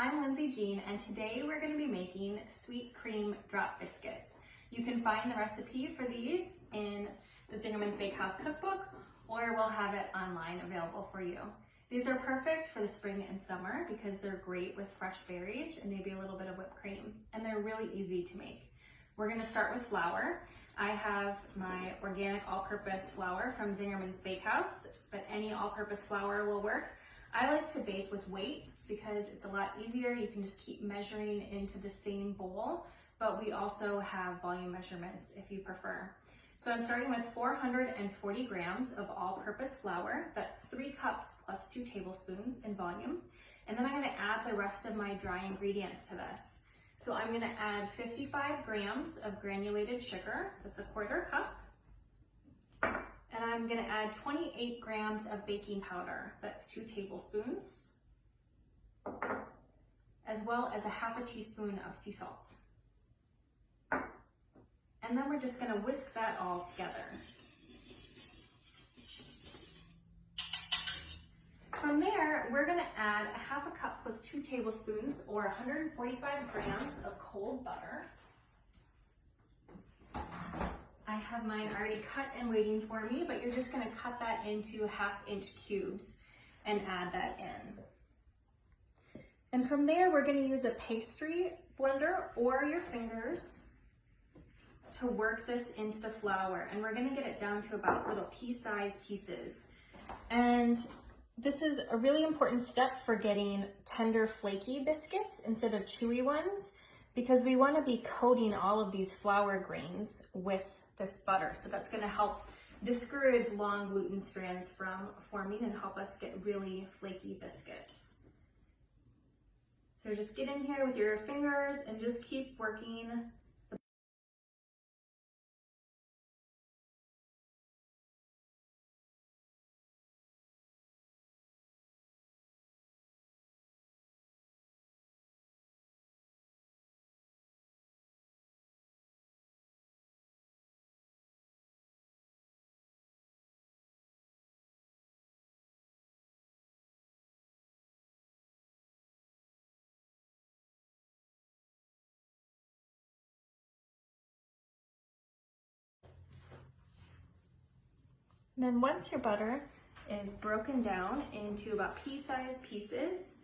I'm Lindsay Jean, and today we're going to be making sweet cream drop biscuits. You can find the recipe for these in the Zingerman's Bakehouse cookbook, or we'll have it online available for you. These are perfect for the spring and summer because they're great with fresh berries and maybe a little bit of whipped cream, and they're really easy to make. We're going to start with flour. I have my organic all-purpose flour from Zingerman's Bakehouse, but any all-purpose flour will work. I like to bake with weight because it's a lot easier. You can just keep measuring into the same bowl, but we also have volume measurements if you prefer. So I'm starting with 440 grams of all-purpose flour. That's 3 cups plus 2 tablespoons in volume. And then I'm going to add the rest of my dry ingredients to this. So I'm going to add 55 grams of granulated sugar. That's a 1/4 cup. And I'm going to add 28 grams of baking powder. That's 2 tablespoons. As well as a 1/2 teaspoon of sea salt. And then we're just going to whisk that all together. From there, we're going to add a 1/2 cup plus 2 tablespoons or 145 grams of cold butter. I have mine already cut and waiting for me, but you're just going to cut that into 1/2-inch cubes and add that in. And from there, we're going to use a pastry blender or your fingers to work this into the flour, and we're going to get it down to about little pea-sized pieces. And this is a really important step for getting tender, flaky biscuits instead of chewy ones, because we want to be coating all of these flour grains with this butter. So that's going to help discourage long gluten strands from forming and help us get really flaky biscuits. So just get in here with your fingers and just keep working. Then once your butter is broken down into about pea-sized pieces,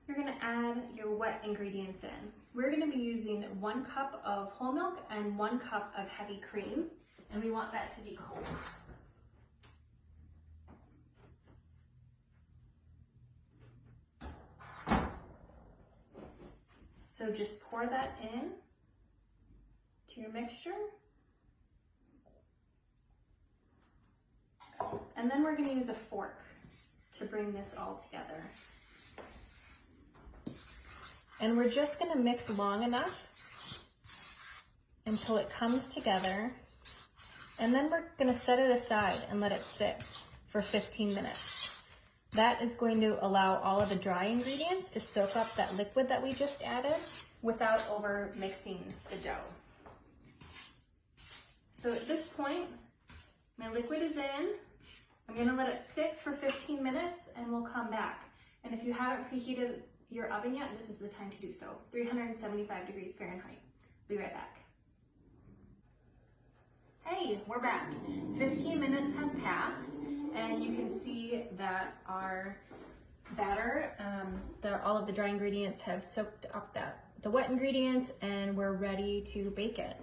you're going to add your wet ingredients in. We're going to be using 1 cup of whole milk and 1 cup of heavy cream, and we want that to be cold. So just pour that in to your mixture. And then we're going to use a fork to bring this all together. And we're just going to mix long enough until it comes together. And then we're going to set it aside and let it sit for 15 minutes. That is going to allow all of the dry ingredients to soak up that liquid that we just added without over mixing the dough. So at this point, my liquid is in. I'm going to let it sit for 15 minutes and we'll come back. And if you haven't preheated your oven yet, this is the time to do so. 375 degrees Fahrenheit. Be right back. Hey, we're back. 15 minutes have passed and you can see that our batter, all of the dry ingredients have soaked up the wet ingredients, and we're ready to bake it.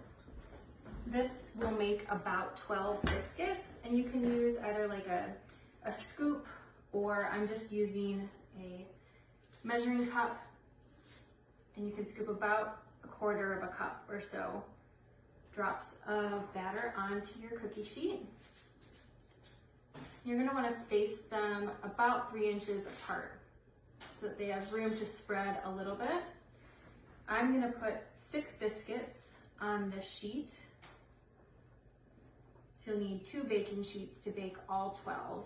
This will make about 12 biscuits, and you can use either like a scoop, or I'm just using a measuring cup, and you can scoop about 1/4 cup or so drops of batter onto your cookie sheet. You're going to want to space them about 3 inches apart so that they have room to spread a little bit. I'm going to put 6 biscuits on this sheet. So you'll need 2 baking sheets to bake all 12.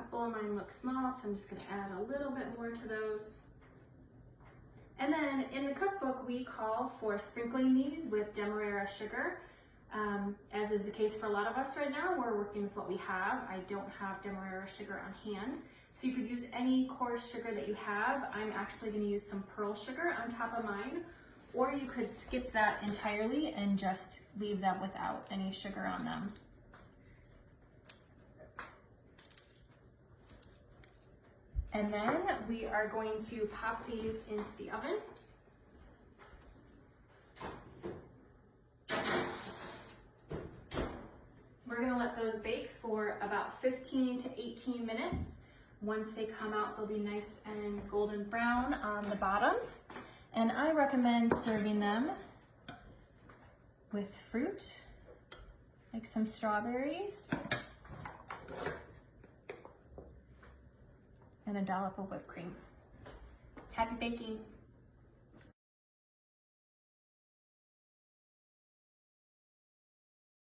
couple of mine look small, so I'm just gonna add a little bit more to those. And then in the cookbook, we call for sprinkling these with demerara sugar. As is the case for a lot of us right now, we're working with what we have. I don't have demerara sugar on hand. So you could use any coarse sugar that you have. I'm actually gonna use some pearl sugar on top of mine, or you could skip that entirely and just leave them without any sugar on them. And then we are going to pop these into the oven. We're gonna let those bake for about 15 to 18 minutes. Once they come out, they'll be nice and golden brown on the bottom. And I recommend serving them with fruit, like some strawberries, and a dollop of whipped cream. Happy baking!